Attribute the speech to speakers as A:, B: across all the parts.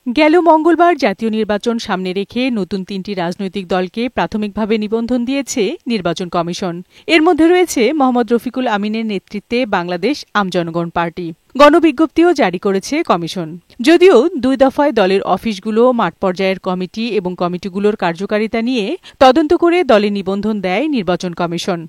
A: গেল মঙ্গলবার জাতীয় নির্বাচন সামনে রেখে নতুন ৩টি রাজনৈতিক দলকে প্রাথমিকভাবে নিবন্ধন দিয়েছে নির্বাচন কমিশন। এর মধ্যে রয়েছে মোহাম্মদ রফিকুল আমিনের নেতৃত্বে বাংলাদেশ আমজনগণ পার্টি। গণবিজ্ঞপ্তিও জারি করেছে কমিশন। যদিও ২ দফায় দলের অফিসগুলো, মাঠ পর্যায়ের কমিটি এবং কমিটিগুলোর কার্যকারিতা নিয়ে তদন্ত করে দলে নিবন্ধন দেয় নির্বাচন কমিশন।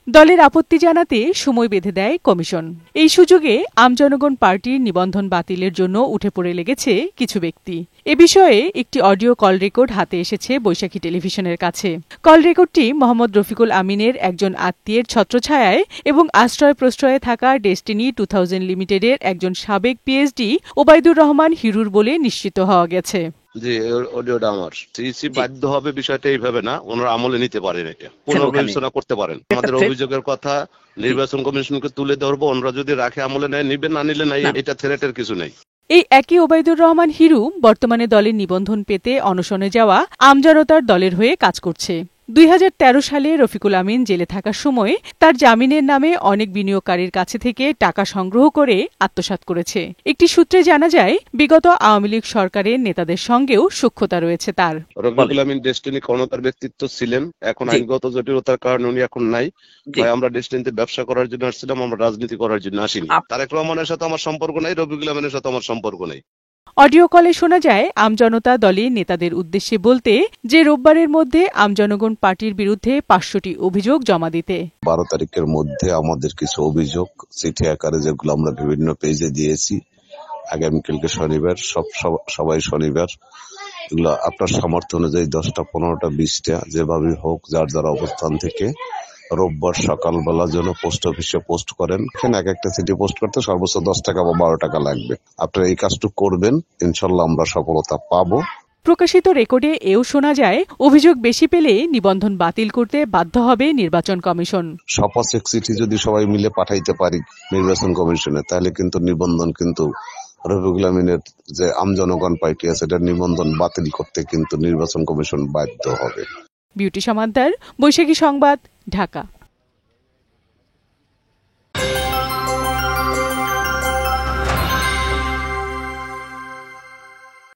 A: দলের আপত্তি জানাতে সময় বেঁধে দেয় কমিশন। এই সুযোগে আমজনগণ পার্টির নিবন্ধন বাতিলের জন্য উঠে পড়ে লেগেছে কিছু ব্যক্তি। এ বিষয়ে একটি অডিও কল রেকর্ড হাতে এসেছে বৈশাখী টেলিভিশনের কাছে। কল রেকর্ডটি মোহাম্মদ রফিকুল আমিনের একজন আত্মীয়ের ছত্রছায়ায় এবং আশ্রয় প্রশ্রয়ে থাকা ডেস্টিনি 2000 লিমিটেডের একজন সাবেক পিএইচডি ওবায়দুর রহমান হিরুর বলে নিশ্চিত হওয়া গেছে।
B: যে অডিওটা আমার সিইসি বাধ্য হবে বিষয়টা এইভাবে না, ওনারা আমলে নিতে পারেন, এটা পুনর্বিবেচনা করতে পারেন। আমাদের অভিযোগের কথা নির্বাচন কমিশনকে তুলে ধরবো, ওনারা যদি রাখে আমলে নেয় নিবে, না নিলে নাই, এটা থ্রেটের কিছু নেই।
A: এই একই ওবায়দুর রহমান হিরু বর্তমানে দলের নিবন্ধন পেতে অনশনে যাওয়া আমজনতার দলের হয়ে কাজ করছে। 2013 সালে রফিকুল আমিন জেলে থাকার সময় তার জামিনের নামে অনেক বিনিয়োগকারীর কাছে থেকে টাকা সংগ্রহ করে আত্মসাৎ করেছে। একটি সূত্রে জানা যায়, বিগত আওয়ামী লীগ সরকারের নেতাদের সঙ্গেও সখ্যতা রয়েছে তার।
B: রফিকুল আমিন ডেস্টিনি ক্ষমতার ব্যক্তিত্ব ছিলেন, এখন আইনগত জটিলতার কারণে উনি এখন নাই। আমরা ডেস্টিনিতে ব্যবসা করার জন্য আসছিলাম, আমরা রাজনীতি করার জন্য আসিনি। তারেক রহমানের সাথে আমার সম্পর্ক নাই, রফিকুল আমিনের সাথে আমার সম্পর্ক নাই।
A: অডিও কলে শোনা যায় আমজনতা দলের নেতাদের উদ্দেশ্যে বলতে যে রোববারের মধ্যে আমজনগণ পার্টির বিরুদ্ধে 500টি অভিযোগ জমা দিতে।
C: 12 তারিখের মধ্যে আমাদের কিছু অভিযোগ চিঠি আকারে যেগুলো আমরা বিভিন্ন পেজে দিয়েছি। আগামীকালকে শনিবার, সবাই শনিবার এগুলো আপনার সামর্থ্য অনুযায়ী 10টা, 15টা, 20টা যেভাবে হোক যার যার অবস্থান থেকে রোববার সকালবেলা যেন পোস্ট অফিসে পোস্ট করেন। এখানে এক একটা চিঠি পোস্ট করতে সর্বোচ্চ 10 টাকা বা 12 টাকা লাগবে। আপনারা এই কাজটুকু করবেন, ইনশাল্লাহ আমরা সফলতা পাবো।
A: প্রকাশিত রেকর্ডে এও শোনা যায়, অভিযোগ বেশি পেলে নিবন্ধন বাতিল করতে বাধ্য হবে নির্বাচন কমিশন।
C: শপথ চিঠি যদি সবাই মিলে পাঠাইতে পারি নির্বাচন কমিশনে, তাহলে কিন্তু নিবন্ধন কিন্তু রফিকুল আমিনের যে আমজনগণ পার্টি আছে এটার নিবন্ধন বাতিল করতে কিন্তু নির্বাচন কমিশন বাধ্য হবে।
A: বিউটি সমাদ্দার, বৈশাখী সংবাদ, ঢাকা।